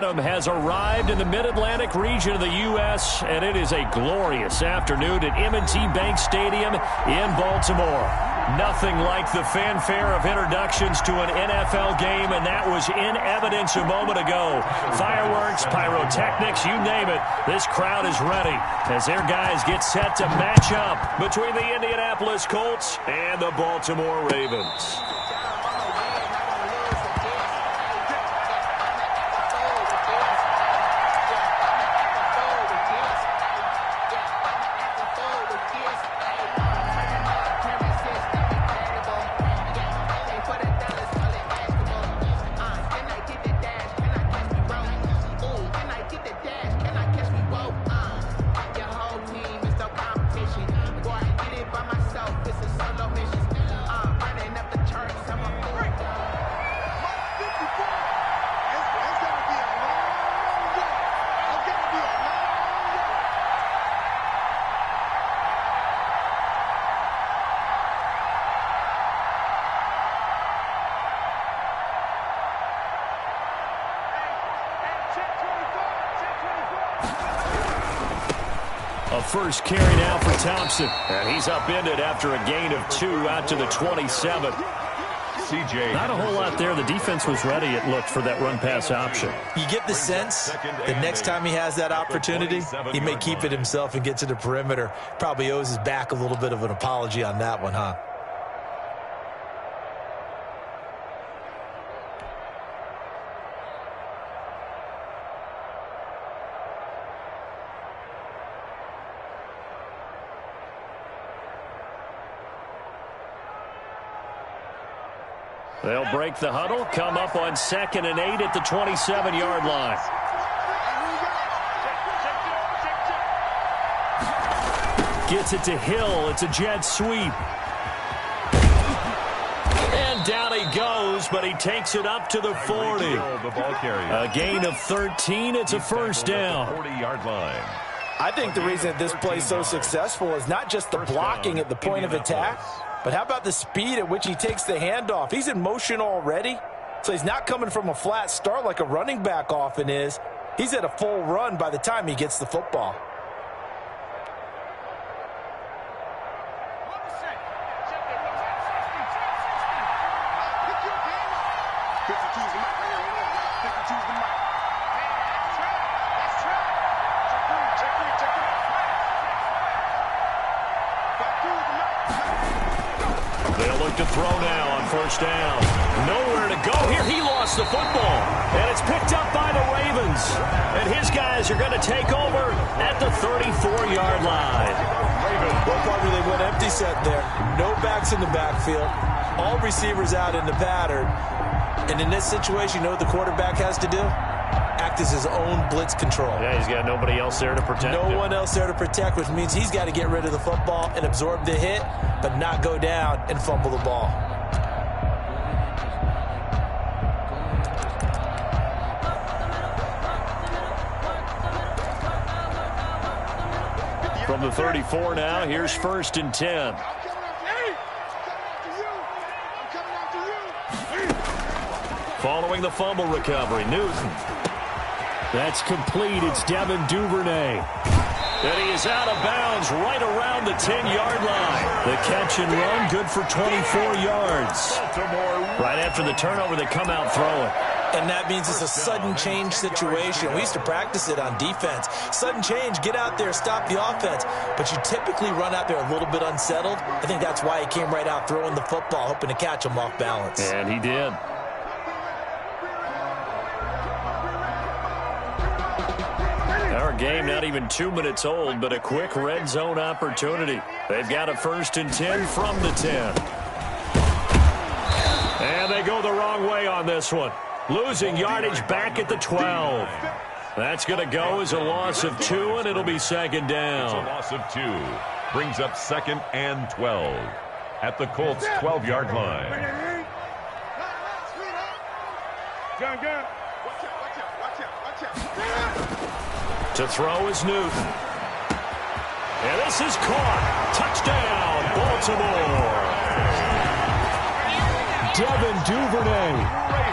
autumn has arrived in the mid-Atlantic region of the U.S., and it is a glorious afternoon at M&T Bank Stadium in Baltimore. Nothing like the fanfare of introductions to an NFL game, and that was in evidence a moment ago. Fireworks, pyrotechnics, you name it. This crowd is ready as their guys get set to match up between the Indianapolis Colts and the Baltimore Ravens. A first carry now for Thompson. And he's upended after a gain of 2 out to the 27. CJ. Not a whole lot there. The defense was ready, it looked, for that run-pass option. You get the sense that next time he has that opportunity, he may keep it himself and get to the perimeter. Probably owes his back a little bit of an apology on that one, huh? They'll break the huddle, come up on 2nd and 8 at the 27-yard line. Gets it to Hill. It's a jet sweep. And down he goes, but he takes it up to the 40. A gain of 13. It's a first down. 40-yard line. I think the reason that this play is so successful is not just the blocking at the point of attack, but how about the speed at which he takes the handoff? He's in motion already, so he's not coming from a flat start like a running back often is. He's at a full run by the time he gets the football. To throw now on first down. Nowhere to go here. He lost the football. And it's picked up by the Ravens. And his guys are going to take over at the 34-yard line. Well, probably they went empty set there. No backs in the backfield. All receivers out in the pattern. And in this situation, you know what the quarterback has to do? Act as his own blitz control. Yeah, he's got nobody else there to protect him. No one else there to protect, which means he's got to get rid of the football and absorb the hit, but not go down and fumble the ball. From the 34 now, here's 1st and 10. Following the fumble recovery, Newton. That's complete. It's Devin Duvernay. And he is out of bounds right around the 10-yard line. The catch and run, good for 24 yards. Right after the turnover, they come out throwing. And that means it's a sudden change situation. We used to practice it on defense. Sudden change, get out there, stop the offense. But you typically run out there a little bit unsettled. I think that's why he came right out throwing the football, hoping to catch him off balance. And he did. Our game not even 2 minutes old, but a quick red zone opportunity. They've got a 1st and 10 from the 10. And they go the wrong way on this one. Losing yardage back at the 12. That's going to go as a loss of 2, and it'll be 2nd down. It's a loss of 2. Brings up 2nd and 12 at the Colts' 12-yard line. To throw is Newton. And this is caught. Touchdown, Baltimore. Devin Duvernay.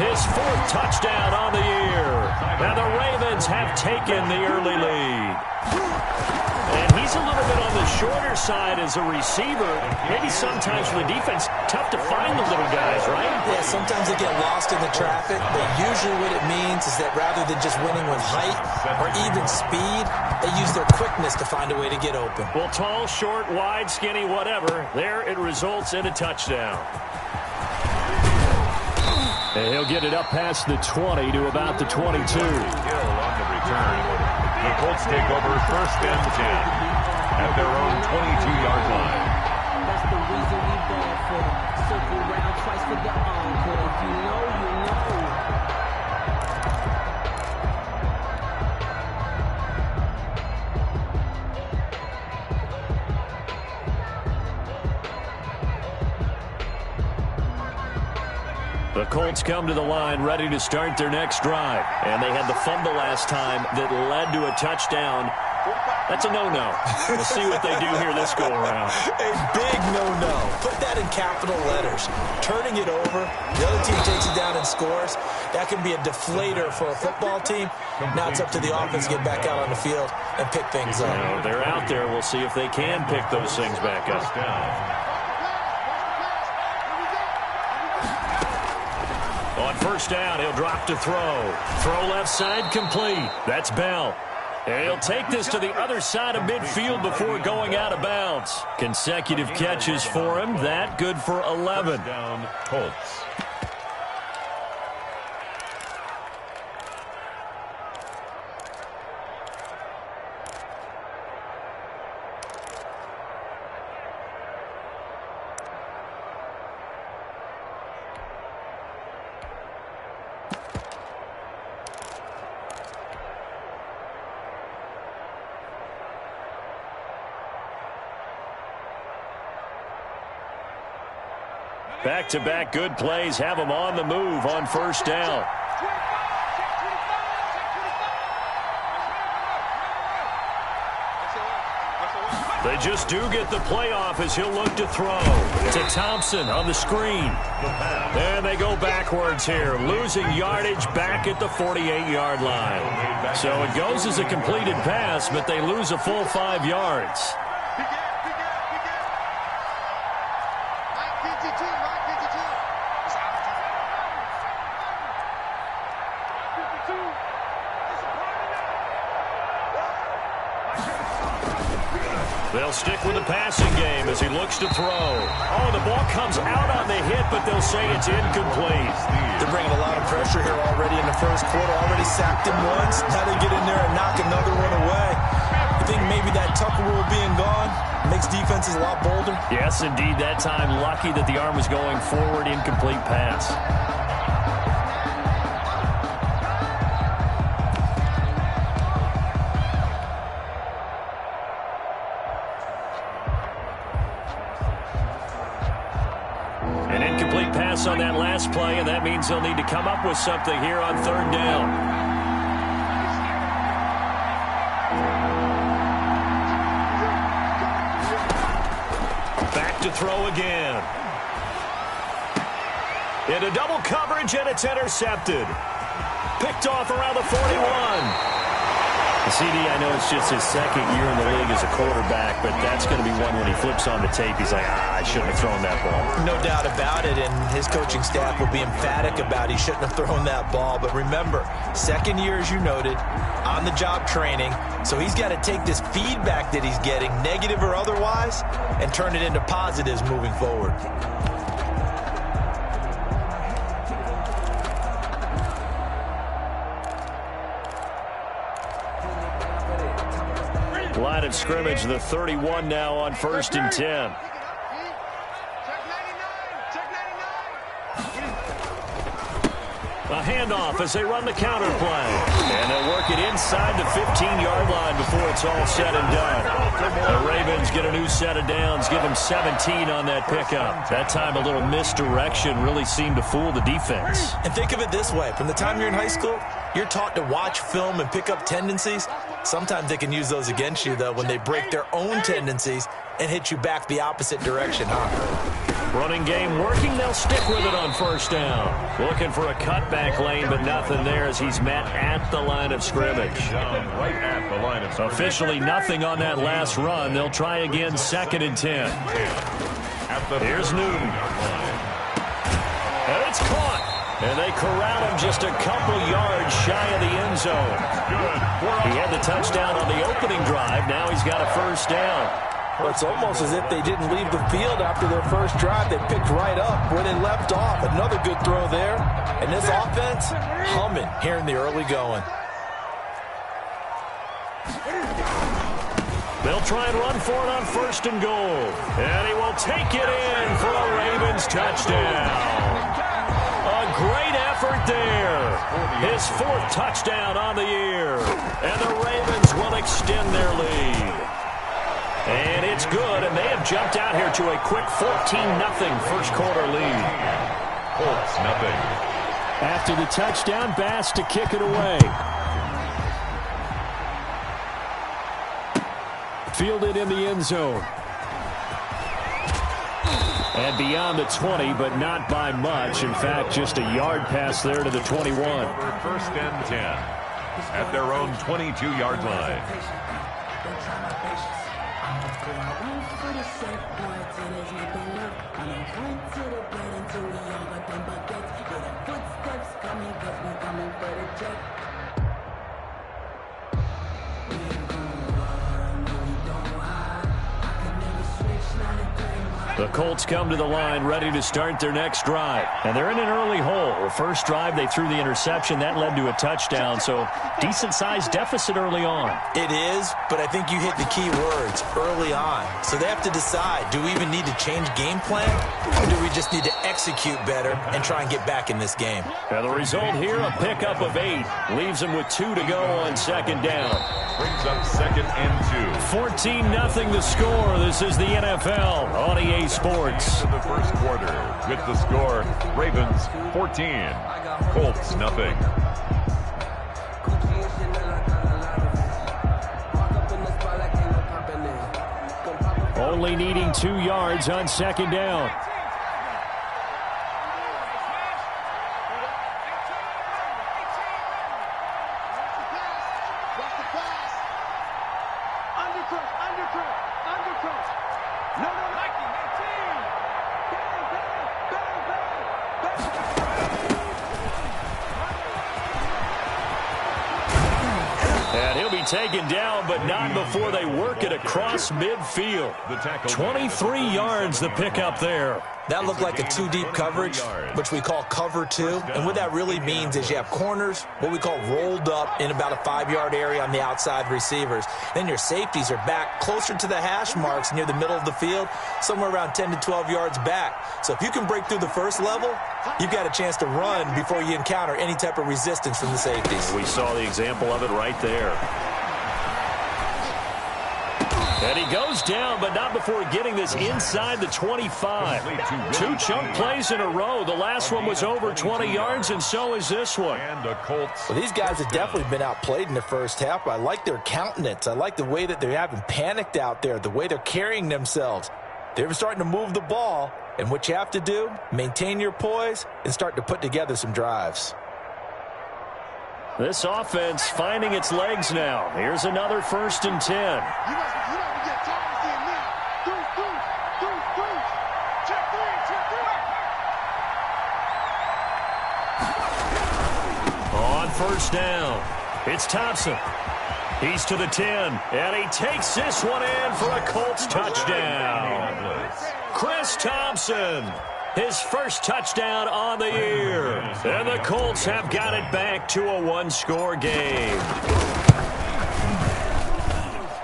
His 4th touchdown on the year. And the Ravens have taken the early lead. And he's a little bit on the shorter side as a receiver. Maybe sometimes for the defense, tough to find the little guys, right? Yeah, sometimes they get lost in the traffic, but usually what it means is that rather than just winning with height or even speed, they use their quickness to find a way to get open. Well, tall, short, wide, skinny, whatever, there it results in a touchdown. And he'll get it up past the 20 to about the 22. Hill on the return. The Colts take over 1st and 10 at their own 22-yard line. That's the reason we ball for. Circle round twice for the encore. If you know, you know. The Colts come to the line ready to start their next drive. And they had the fumble last time that led to a touchdown. That's a no-no. We'll see what they do here this go-around. A big no-no. Put that in capital letters. Turning it over, the other team takes it down and scores. That can be a deflator for a football team. Now it's up to the offense to get back out on the field and pick things up. You know, they're out there. We'll see if they can pick those things back up. On 1st down, he'll drop to throw. Throw left side, complete. That's Bell. And he'll take this to the other side of midfield before going out of bounds. Consecutive catches for him. That good for 11. Down, Colts. Back-to-back good plays have them on the move on 1st down. They just do get the playoff as he'll look to throw to Thompson on the screen. And they go backwards here, losing yardage back at the 48-yard line. So it goes as a completed pass, but they lose a full 5 yards. They'll stick with the passing game as he looks to throw. Oh, the ball comes out on the hit, but they'll say it's incomplete. They're bringing a lot of pressure here already in the 1st quarter. Already sacked him once. Now they get in there and knock another one away. You think maybe that Tucker rule being gone makes defenses a lot bolder? Yes, indeed. That time, lucky that the arm was going forward, incomplete pass. On that last play, and that means they'll need to come up with something here on 3rd down. Back to throw again. Into double coverage, and it's intercepted. Picked off around the 41. CD, I know it's just his 2nd year in the league as a quarterback, but that's going to be one when he flips on the tape. He's like, I shouldn't have thrown that ball. No doubt about it, and his coaching staff will be emphatic about he shouldn't have thrown that ball. But remember, 2nd year, as you noted, on-the-job training, so he's got to take this feedback that he's getting, negative or otherwise, and turn it into positives moving forward. Line of scrimmage, the 31 now on 1st and 10. A handoff as they run the counter play. And they'll work it inside the 15-yard line before it's all said and done. The Ravens get a new set of downs, give them 17 on that pickup. That time a little misdirection really seemed to fool the defense. And think of it this way. From the time you're in high school, you're taught to watch film and pick up tendencies. Sometimes they can use those against you, though, when they break their own tendencies and hit you back the opposite direction, huh? Running game working. They'll stick with it on first down. Looking for a cutback lane, but nothing there as he's met at the line of scrimmage. Right at the line of scrimmage. Officially nothing on that last run. They'll try again 2nd and 10. Here's Newton. And it's caught. And they corral him just a couple yards shy of the end zone. He had the touchdown on the opening drive. Now he's got a first down. Well, it's almost as if they didn't leave the field after their first drive. They picked right up where they left off. Another good throw there. And this offense, humming here in the early going. They'll try and run for it on 1st and goal. And he will take it in for a Ravens touchdown. A great effort there. His 4th touchdown on the year. And the Ravens will extend their lead. And it's good, and they have jumped out here to a quick 14-0 first quarter lead. Colts, nothing. After the touchdown, Bass to kick it away. Fielded in the end zone. And beyond the 20, but not by much. In fact, just a yard pass there to the 21. 1st and 10 at their own 22-yard line. The Colts come to the line ready to start their next drive. And they're in an early hole. The first drive, they threw the interception. That led to a touchdown. So decent-sized deficit early on. It is, but I think you hit the key words, early on. So they have to decide, do we even need to change game plan? Or do we just need to execute better and try and get back in this game? And the result here, a pickup of 8. Leaves them with 2 to go on 2nd down. Brings up 2nd and 2. 14-0 the score. This is the NFL on EA Sports. In the first quarter, with the score, Ravens 14, Colts nothing. Only needing 2 yards on 2nd down. Taken down, but not before they work it across midfield. 23 yards the pickup there. That looked like a 2-deep coverage, which we call cover 2. And what that really means is you have corners, what we call rolled up in about a 5-yard area on the outside receivers. Then your safeties are back closer to the hash marks near the middle of the field, somewhere around 10 to 12 yards back. So if you can break through the first level, you've got a chance to run before you encounter any type of resistance from the safeties. We saw the example of it right there. And he goes down, but not before getting this inside the 25. 2 chunk plays in a row. The last one was over 20 yards, and so is this one. Well, these guys have definitely been outplayed in the first half, but I like their countenance. I like the way that they haven't panicked out there, the way they're carrying themselves. They're starting to move the ball, and what you have to do, maintain your poise and start to put together some drives. This offense finding its legs now. Here's another 1st and 10. On 1st down, it's Thompson. He's to the 10, and he takes this one in for a Colts touchdown. Chris Thompson, his first touchdown on the year. And the Colts have got it back to a 1-score game.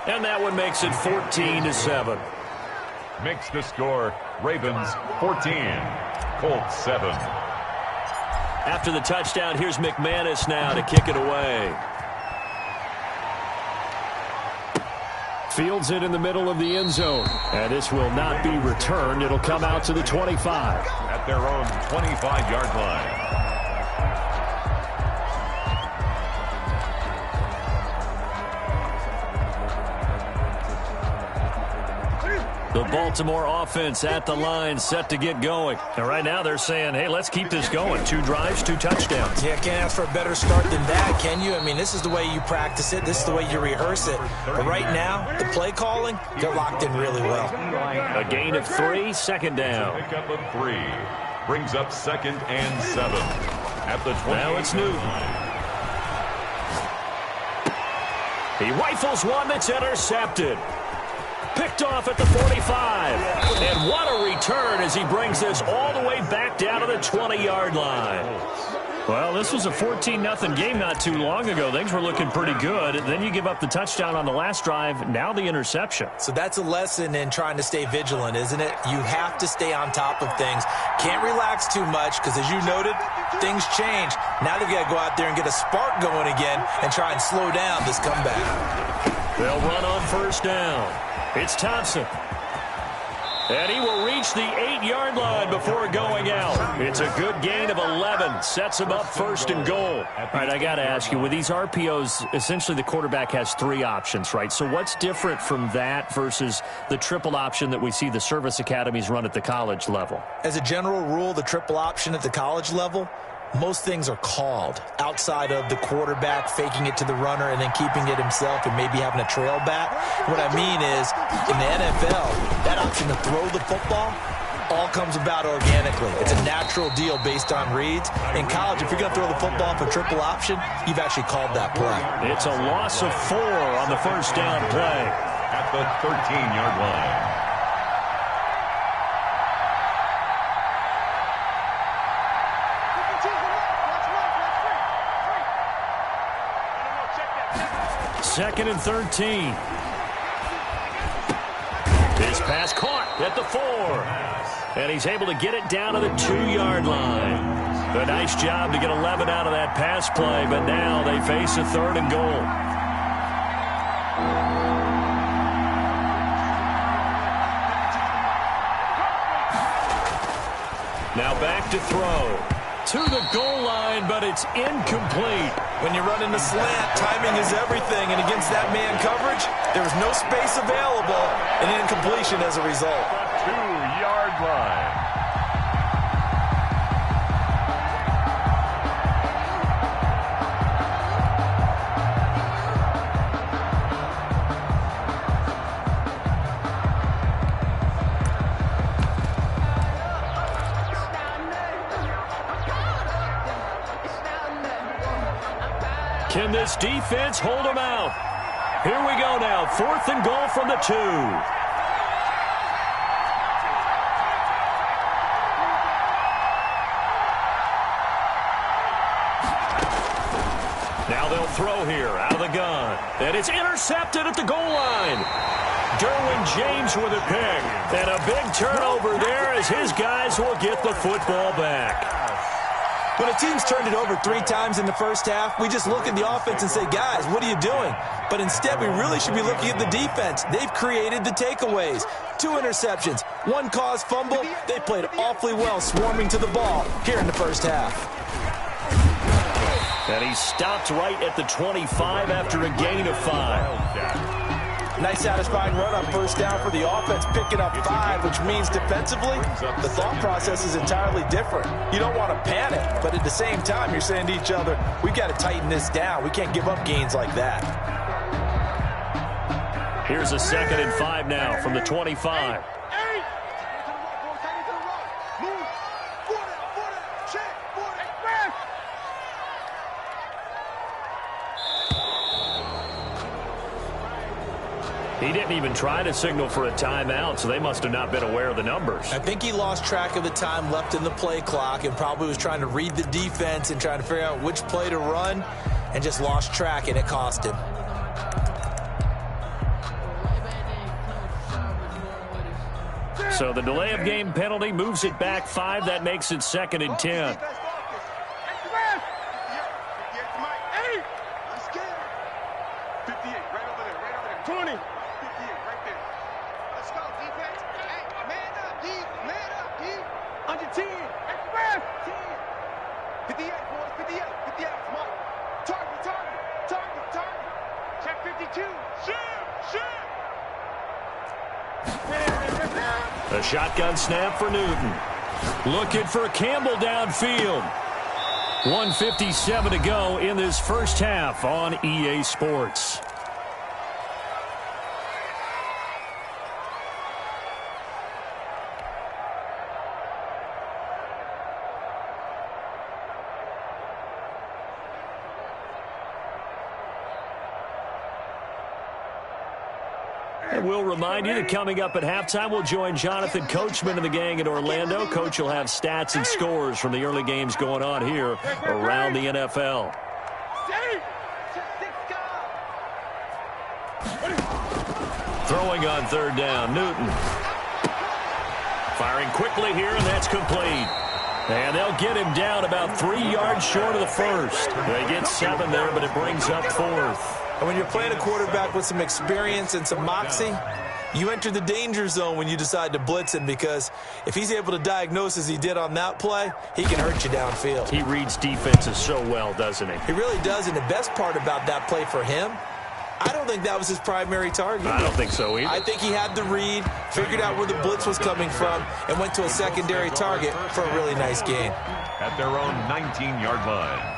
And that one makes it 14-7. Makes the score Ravens 14, Colts 7. After the touchdown, here's McManus now to kick it away. Fields it in the middle of the end zone. And this will not be returned. It'll come out to the 25. At their own 25-yard line. The The Baltimore offense at the line, set to get going. And right now they're saying, hey, let's keep this going. 2 drives, 2 touchdowns. Yeah, can't ask for a better start than that, can you? I mean, this is the way you practice it. This is the way you rehearse it. But right now, the play calling, they're locked in really well. A gain of 3, second down. Pick up of 3. Brings up 2nd and 7. At the 20. Now it's Newton. He rifles one that's intercepted. Picked off at the 45. And what a return as he brings this all the way back down to the 20-yard line. Well, this was a 14-0 game not too long ago. Things were looking pretty good. Then you give up the touchdown on the last drive. Now the interception. So that's a lesson in trying to stay vigilant, isn't it? You have to stay on top of things. Can't relax too much because, as you noted, things change. Now they've got to go out there and get a spark going again and try and slow down this comeback. They'll run on first down. It's Thompson. And he will reach the 8-yard line before going out. It's a good gain of 11. Sets him up first and goal. All right, I got to ask you, with these RPOs, essentially the quarterback has 3 options, right? So what's different from that versus the triple option that we see the service academies run at the college level? As a general rule, the triple option at the college level, most things are called outside of the quarterback faking it to the runner and then keeping it himself and maybe having a trail back. What I mean is, in the NFL, that option to throw the football all comes about organically. It's a natural deal based on reads. In college, if you're going to throw the football for triple option, you've actually called that play. It's a loss of 4 on the first down play. At the 13-yard line. Second and 13. This pass caught at the 4. And he's able to get it down to the 2-yard line. A nice job to get 11 out of that pass play, but now they face a 3rd and goal. Now back to throw. To the goal line, but it's incomplete. When you're running the slant, timing is everything, and against that man coverage, there was no space available, and incompletion as a result. 2-yard line. Can this defense hold them out? Here we go now. 4th and goal from the 2. Now they'll throw here out of the gun. And it's intercepted at the goal line. Derwin James with a pick. And a big turnover there as his guys will get the football back. When a team's turned it over 3 times in the first half, we just look at the offense and say, guys, what are you doing? But instead, we really should be looking at the defense. They've created the takeaways. 2 interceptions, 1 caused fumble. They played awfully well swarming to the ball here in the first half. And he stopped right at the 25 after a gain of 5. Nice satisfying run on first down for the offense, picking up 5, which means defensively, the thought process is entirely different. You don't want to panic, but at the same time, you're saying to each other, we've got to tighten this down. We can't give up gains like that. Here's a 2nd and 5 now from the 25. He didn't even try to signal for a timeout, so they must have not been aware of the numbers. I think he lost track of the time left in the play clock and probably was trying to read the defense and trying to figure out which play to run and just lost track, and it cost him. So the delay of game penalty moves it back 5. That makes it 2nd and 10. 52. Shoot! A shotgun snap for Newton. Looking for Campbell downfield. 1:57 to go in this first half on EA Sports. And we'll remind you that coming up at halftime, we'll join Jonathan Coachman and the gang in Orlando. Coach will have stats and scores from the early games going on here around the NFL. Throwing on third down, Newton. Firing quickly here, and that's complete. And they'll get him down about 3 yards short of the first. They get 7 there, but it brings up 4th. And when you're playing a quarterback with some experience and some moxie, you enter the danger zone when you decide to blitz him, because if he's able to diagnose as he did on that play, he can hurt you downfield. He reads defenses so well, doesn't he? He really does, and the best part about that play for him, I don't think that was his primary target. I don't think so either. I think he had the read, figured out where the blitz was coming from, and went to a secondary target for a really nice gain. At their own 19-yard line.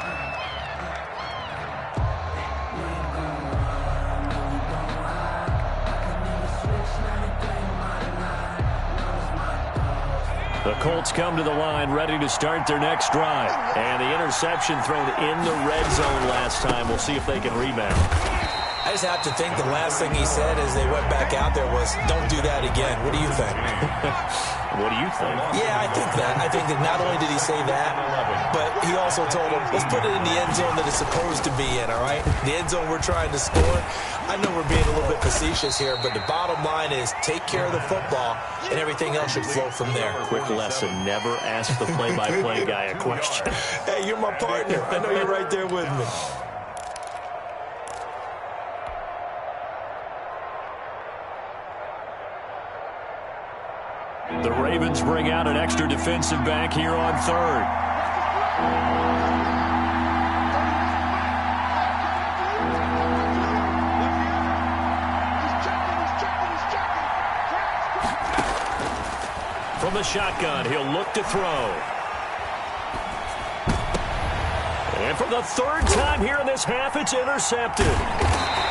The Colts come to the line ready to start their next drive. And the interception thrown in the red zone last time. We'll see if they can rebound. I just have to think the last thing he said as they went back out there was, don't do that again. What do you think? What do you think? Yeah, I think that. I think that not only did he say that, but he also told him, let's put it in the end zone that it's supposed to be in, all right? The end zone we're trying to score. I know we're being a little bit facetious here, but the bottom line is take care of the football, and everything else should flow from there. Quick lesson, never ask the play-by-play guy a question. Hey, you're my partner. I know you're right there with me. The Ravens bring out an extra defensive back here on third. From the shotgun, he'll look to throw. And for the third time here in this half, it's intercepted.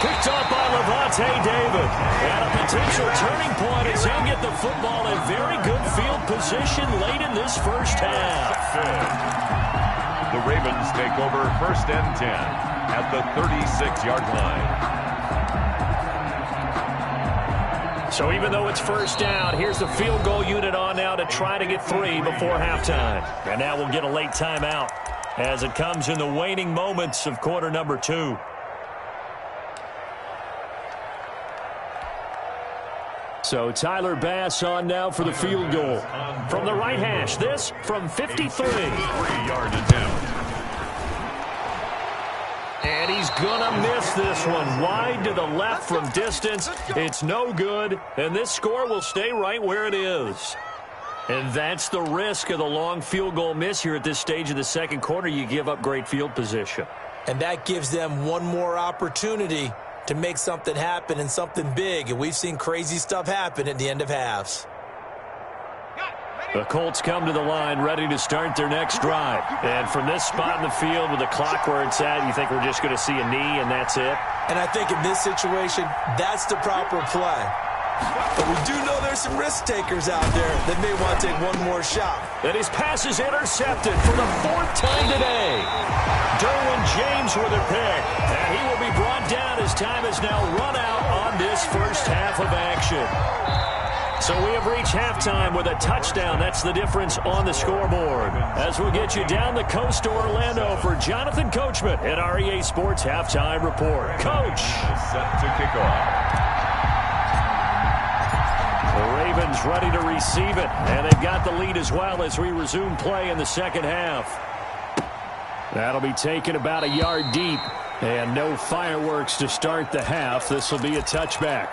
Picked off by Levante David. And a potential turning point as he'll get the football in very good field position late in this first half. The Ravens take over 1st and 10 at the 36-yard line. So even though it's first down, here's the field goal unit on now to try to get 3 before halftime. And now we'll get a late timeout as it comes in the waning moments of quarter number 2. So Tyler Bass on now for the field goal. From the right hash, this from 53. 3-yard attempt. And he's gonna miss this one. Wide to the left from distance. It's no good, and this score will stay right where it is. And that's the risk of the long field goal miss here at this stage of the second quarter. You give up great field position. And that gives them one more opportunity to make something happen and something big. And we've seen crazy stuff happen at the end of halves. The Colts come to the line ready to start their next drive. And from this spot in the field with the clock where it's at, you think we're just going to see a knee and that's it? And I think in this situation, that's the proper play. But we do know there's some risk takers out there that may want to take one more shot. And his pass is intercepted for the 4th time today. Derwin James with a pick. And he will be brought down as time has now run out on this first half of action. So we have reached halftime with a touchdown. That's the difference on the scoreboard. As we'll get you down the coast to Orlando for Jonathan Coachman at our EA Sports Halftime Report. Coach. Set to kick off. The Ravens ready to receive it, and they've got the lead as well as we resume play in the second half. That'll be taken about a yard deep, and no fireworks to start the half. This will be a touchback.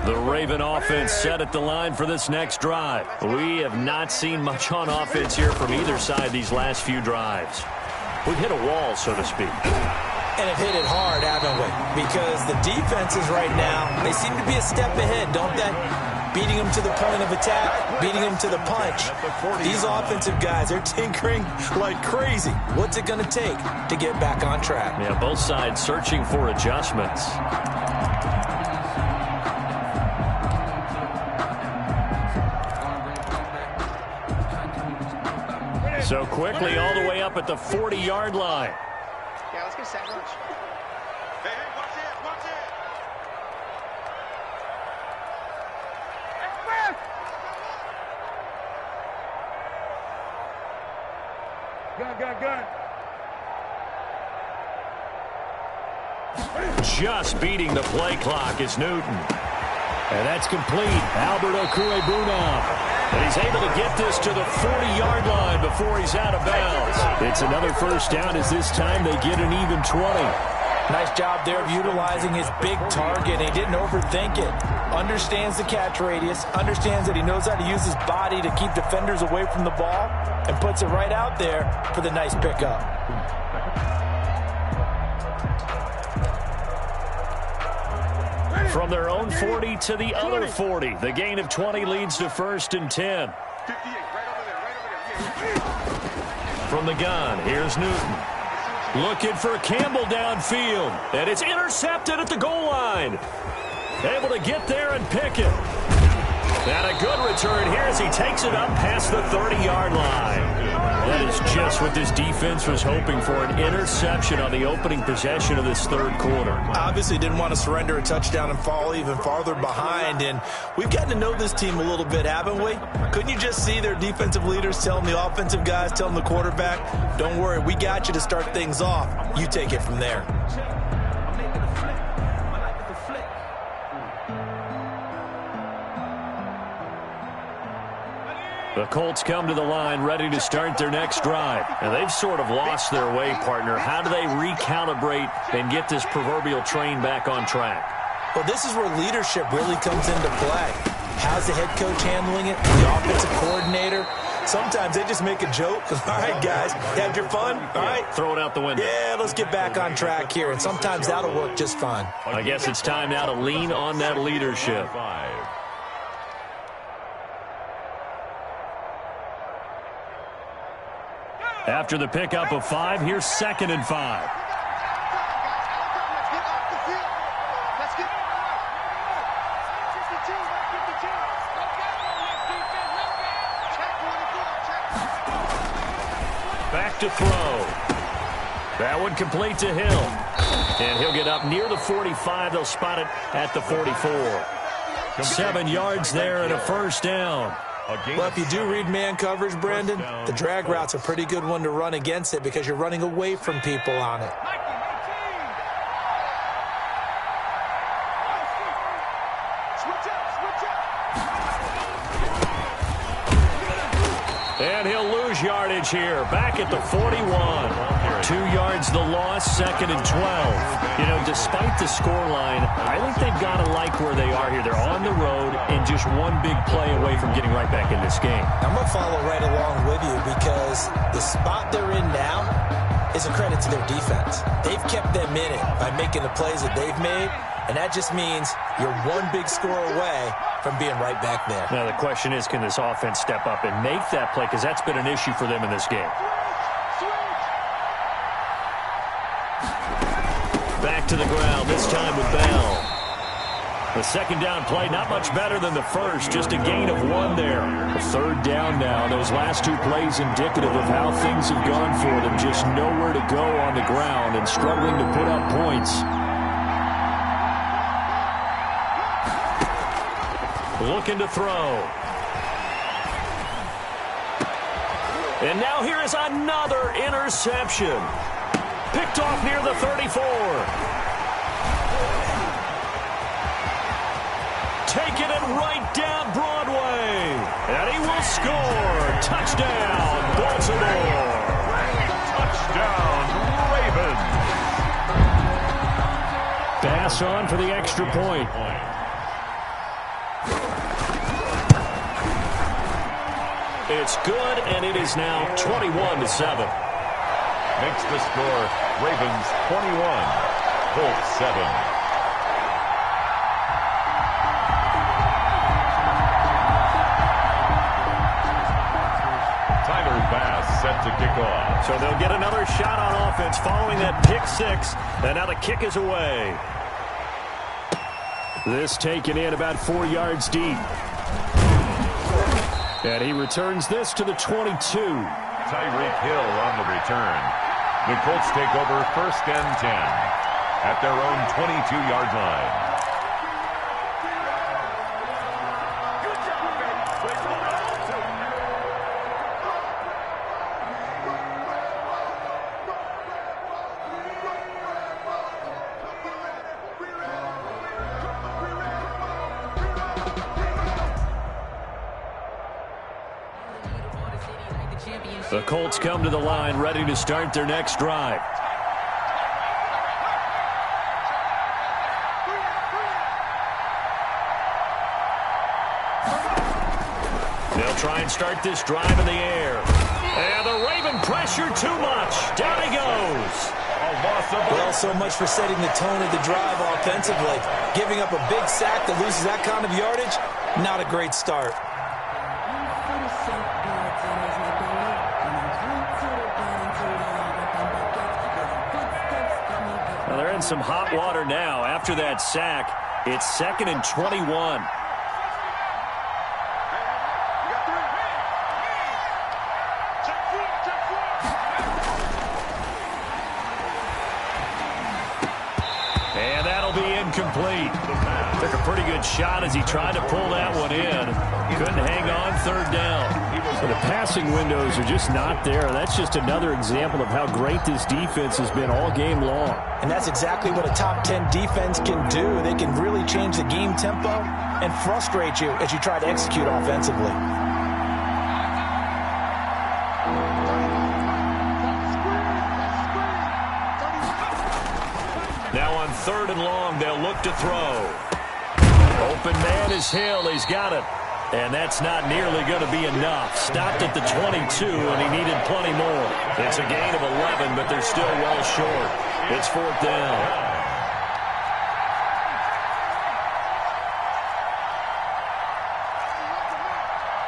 The Raven offense set at the line for this next drive. We have not seen much on offense here from either side these last few drives. We've hit a wall, so to speak. And have hit it hard, haven't we? Because the defenses right now, they seem to be a step ahead, don't they? Beating them to the point of attack, beating them to the punch. These offensive guys, they're tinkering like crazy. What's it going to take to get back on track? Yeah, both sides searching for adjustments. So quickly all the way up at the 40-yard line. Yeah, let's get a second rush. Hey, watch it, watch it. Gun. Just beating the play clock is Newton. And that's complete. Albert Okwuegbunam. And he's able to get this to the 40-yard line before he's out of bounds. It's another first down as this time they get an even 20. Nice job there of utilizing his big target. He didn't overthink it. Understands the catch radius. Understands that he knows how to use his body to keep defenders away from the ball. And puts it right out there for the nice pickup. From their own 40 to the other 40. The gain of 20 leads to first and 10. From the gun, here's Newton. Looking for Campbell downfield. And it's intercepted at the goal line. Able to get there and pick it. And a good return here as he takes it up past the 30-yard line. That is just what this defense was hoping for, an interception on the opening possession of this third quarter. Obviously didn't want to surrender a touchdown and fall even farther behind, and we've gotten to know this team a little bit, haven't we? Couldn't you just see their defensive leaders telling the offensive guys, telling the quarterback, don't worry, we got you to start things off. You take it from there. The Colts come to the line ready to start their next drive. And they've sort of lost their way, partner. How do they recalibrate and get this proverbial train back on track? Well, this is where leadership really comes into play. How's the head coach handling it? The offensive coordinator? Sometimes they just make a joke. All right, guys, had your fun? All right. Throw it out the window. Yeah, let's get back on track here. And sometimes that'll work just fine. I guess it's time now to lean on that leadership. After the pickup of 5, here's 2nd and 5. Back to throw. That one complete to Hill. And he'll get up near the 45. They'll spot it at the 44. 7 yards there and a first down. Well, if you do read man coverage, Brandon, the drag route's a pretty good one to run against it because you're running away from people on it. And he'll lose yardage here. Back at the 41. 2 yards the loss, 2nd and 12. You know, despite the scoreline, I think they've got to like where they are here. They're on the road and just one big play away from getting right back in this game. I'm going to follow right along with you because the spot they're in now is a credit to their defense. They've kept them in it by making the plays that they've made, and that just means you're one big score away from being right back there. Now, the question is, can this offense step up and make that play? Because that's been an issue for them in this game. Back to the ground, this time with Bell. The second down play, not much better than the first, just a gain of 1 there. A 3rd down now. Those last 2 plays indicative of how things have gone for them. Just nowhere to go on the ground and struggling to put up points. Looking to throw. And now here is another interception. Picked off near the 34. Taking it right down Broadway. And he will score. Touchdown, Baltimore. Touchdown, Ravens. Pass on for the extra point. It's good, and it is now 21-7. Makes the score Ravens 21, Colts 7. Set to kick off. So they'll get another shot on offense following that pick six. And now the kick is away. This taken in about 4 yards deep. And he returns this to the 22. Tyreek Hill on the return. The Colts take over 1st and 10 at their own 22-yard line. The Colts come to the line ready to start their next drive. They'll try and start this drive in the air. And the Raven pressure too much. Down he goes. Well, so much for setting the tone of the drive offensively. Giving up a big sack that loses that kind of yardage, not a great start. Well, they're in some hot water now. After that sack, it's 2nd and 21. And that'll be incomplete. Took a pretty good shot as he tried to pull that one in. Couldn't hang on 3rd down. So the passing windows are just not there. That's just another example of how great this defense has been all game long. And that's exactly what a top 10 defense can do. They can really change the game tempo and frustrate you as you try to execute offensively. Now on 3rd and long, they'll look to throw. Open man is Hill. He's got it. And that's not nearly going to be enough. Stopped at the 22, and he needed plenty more. It's a gain of 11, but they're still well short. It's 4th down.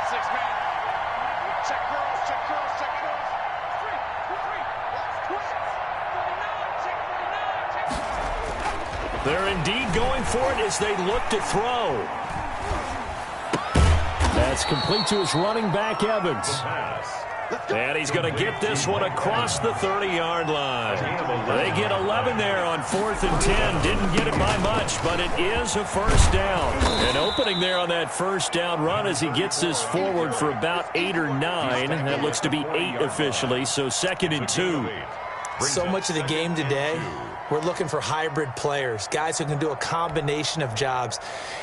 Six-man. Check girls, check girls, check girls. They're indeed going for it as they look to throw. That's complete to his running back, Evans. And he's going to get this one across the 30-yard line. They get 11 there on 4th and 10. Didn't get it by much, but it is a 1st down. And opening there on that 1st down run as he gets this forward for about 8 or 9. That looks to be 8 officially, so 2nd and 2. So much of the game today, we're looking for hybrid players, guys who can do a combination of jobs.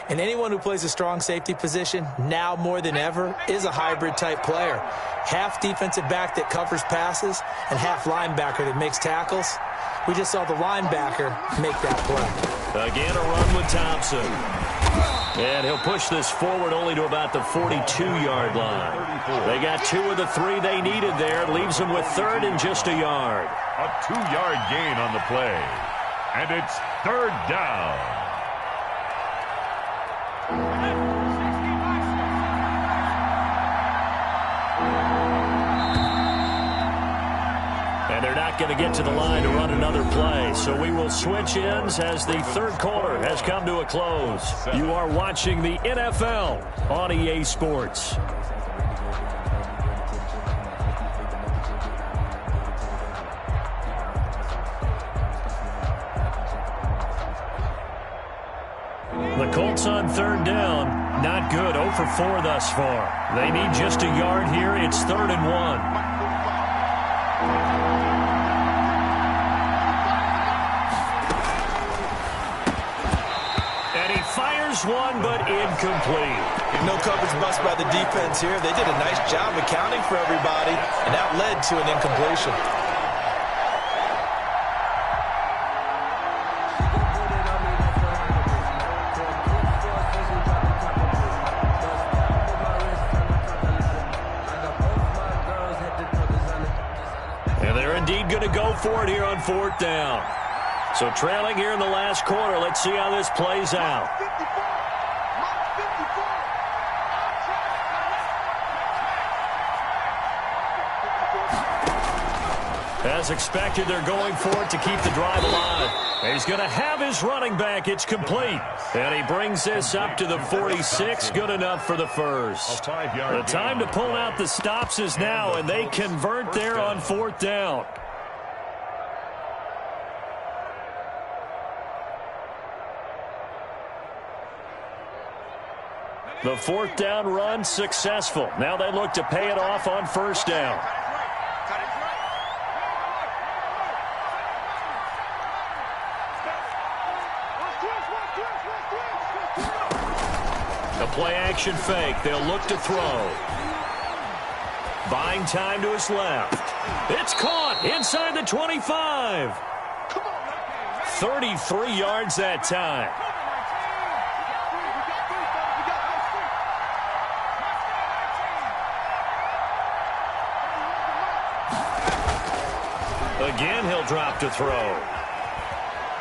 And anyone who plays a strong safety position, now more than ever, is a hybrid-type player. Half defensive back that covers passes and half linebacker that makes tackles. We just saw the linebacker make that play. Again, a run with Thompson. And he'll push this forward only to about the 42-yard line. They got 2 of the 3 they needed there. Leaves them with 3rd and just a yard. A 2-yard gain on the play. And it's 3rd down. And they're not going to get to the line to run another play. So we will switch ends as the 3rd quarter has come to a close. You are watching the NFL on EA Sports. The Colts on 3rd down. Not good. 0 for 4 thus far. They need just a yard here. It's 3rd and 1. One, but incomplete. No coverage bust by the defense here. They did a nice job accounting for everybody, and that led to an incompletion. indeed going to go for it here on 4th down. So trailing here in the last quarter. Let's see how this plays out. As expected, they're going for it to keep the drive alive. And he's going to have his running back. It's complete. And he brings this up to the 46. Good enough for the first. The time to pull out the stops is now, and they convert there on 4th down. The 4th down run successful. Now they look to pay it off on 1st down. A play-action fake. They'll look to throw. Buying time to his left. It's caught inside the 25. 33 yards that time. Again, he'll drop to throw.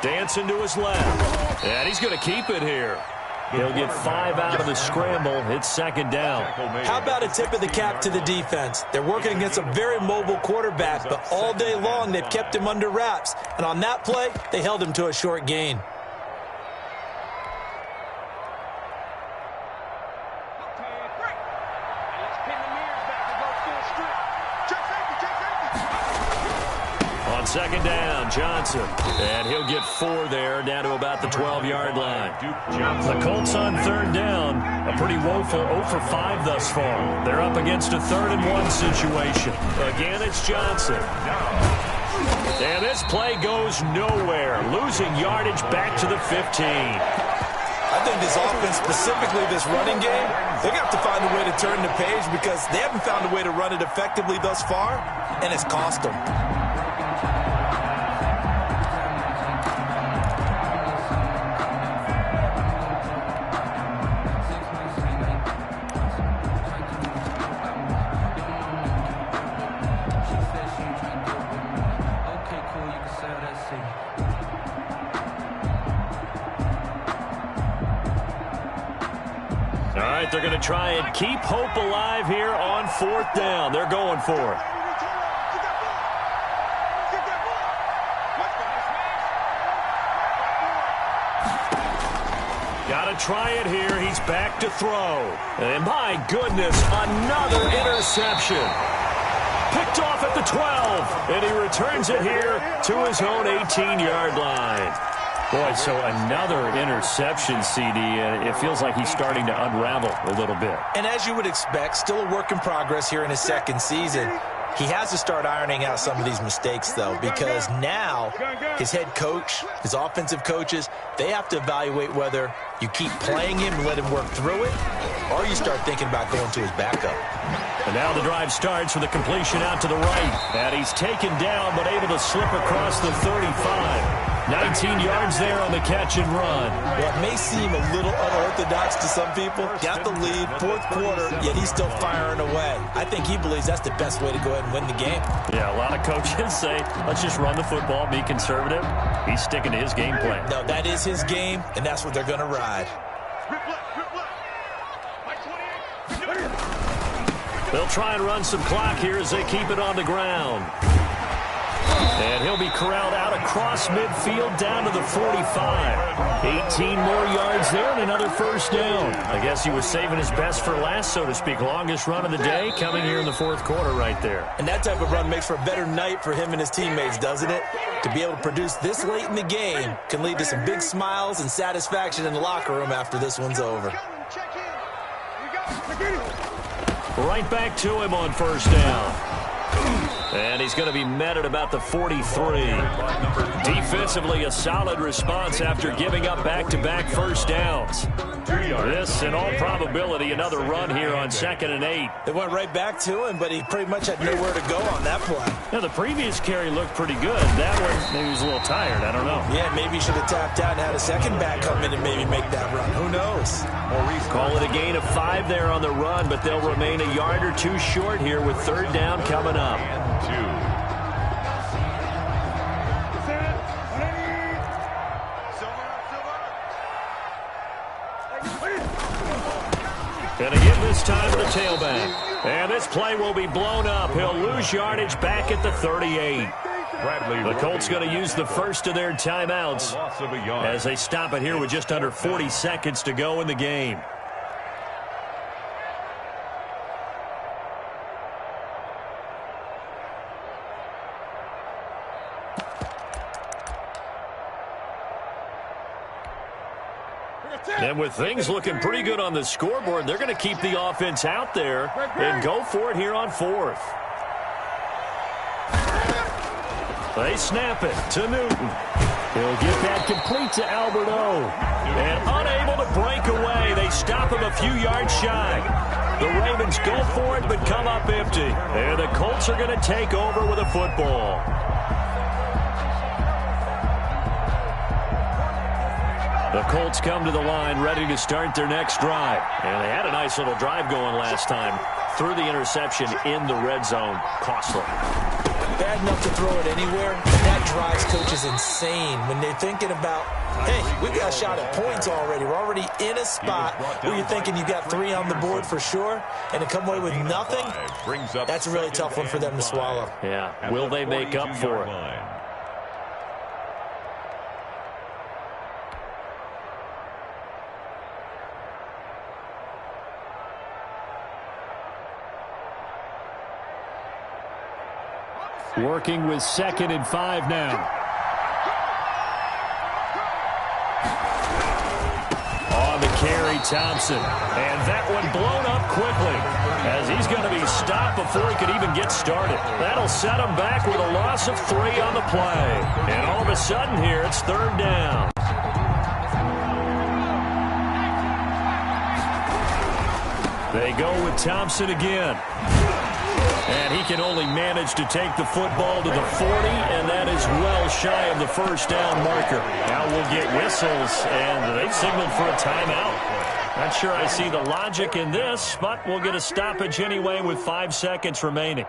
Dancing to his left. And he's going to keep it here. He'll get 5 out of the scramble. It's 2nd down. How about a tip of the cap to the defense? They're working against a very mobile quarterback, but all day long they've kept him under wraps. And on that play, they held him to a short gain. On 2nd down, Johnson. And he'll get 4 there, down to about the 12-yard line. The Colts on 3rd down. A pretty woeful 0 for 5 thus far. They're up against a 3rd-and-1 situation. Again, it's Johnson. And this play goes nowhere. Losing yardage back to the 15. I think this offense, specifically this running game, they're going to have to find a way to turn the page because they haven't found a way to run it effectively thus far, and it's cost them. They're going to try and keep hope alive here on 4th down. They're going for it. Got to try it here. He's back to throw. And my goodness, another interception. Picked off at the 12. And he returns it here to his own 18-yard line. Boy, so another interception, CD. It feels like he's starting to unravel a little bit. And as you would expect, still a work in progress here in his 2nd season. He has to start ironing out some of these mistakes, though, because now his head coach, his offensive coaches, they have to evaluate whether you keep playing him and let him work through it, or you start thinking about going to his backup. And now the drive starts with a completion out to the right. And he's taken down, but able to slip across the 35. 19 yards there on the catch and run. Well, it may seem a little unorthodox to some people. Got the lead, 4th quarter, yet he's still firing away. I think he believes that's the best way to go ahead and win the game. Yeah, a lot of coaches say, let's just run the football, be conservative. He's sticking to his game plan. No, that is his game, and that's what they're going to ride. They'll try and run some clock here as they keep it on the ground. And he'll be corralled out across midfield down to the 45. 18 more yards there and another 1st down. I guess he was saving his best for last, so to speak. Longest run of the day coming here in the 4th quarter right there. And that type of run makes for a better night for him and his teammates, doesn't it? To be able to produce this late in the game can lead to some big smiles and satisfaction in the locker room after this one's over. Right back to him on 1st down. And he's going to be met at about the 43. Defensively, a solid response after giving up back-to-back 1st downs. This, in all probability, another run here on 2nd and 8. They went right back to him, but he pretty much had nowhere to go on that play. Now, the previous carry looked pretty good. That one, maybe he was a little tired. I don't know. Yeah, maybe he should have tapped out and had a second back come in and maybe make that run. Who knows? Call it a gain of 5 there on the run, but they'll remain a yard or 2 short here with 3rd down coming up. this time to the tailback. And this play will be blown up. He'll lose yardage back at the 38. The Colts going to use the first of their timeouts as they stop it here with just under 40 seconds to go in the game. And with things looking pretty good on the scoreboard, they're going to keep the offense out there and go for it here on 4th. They snap it to Newton. He'll get that complete to Alberto. And unable to break away. They stop him a few yards shy. The Ravens go for it but come up empty. And the Colts are going to take over with a football. The Colts come to the line ready to start their next drive. And they had a nice little drive going last time. Threw the interception in the red zone. Costly. Bad enough to throw it anywhere. That drives coaches insane when they're thinking about, hey, we got a shot at points already. We're already in a spot where you're thinking you got 3 on the board for sure, and to come away with nothing, that's a really tough one for them to swallow. Yeah, will they make up for it? Working with 2nd and 5 now. On the carry, Thompson. And that one blown up quickly as he's going to be stopped before he could even get started. That'll set him back with a loss of 3 on the play. And all of a sudden here, it's 3rd down. They go with Thompson again. And he can only manage to take the football to the 40, and that is well shy of the first down marker. Now we'll get whistles, and they've signaled for a timeout. Not sure I see the logic in this, but we'll get a stoppage anyway with 5 seconds remaining.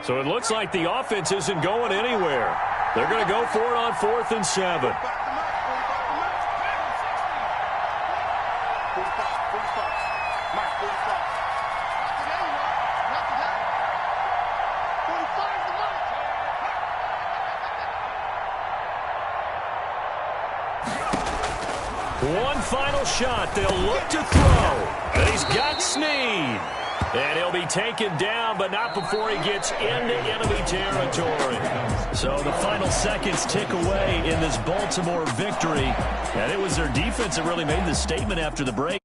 So it looks like the offense isn't going anywhere. They're going to go for it on 4th and 7. One final shot. They'll look to throw. He's got Snead. And he'll be taken down, but not before he gets into enemy territory. So the final seconds tick away in this Baltimore victory. And it was their defense that really made the statement after the break.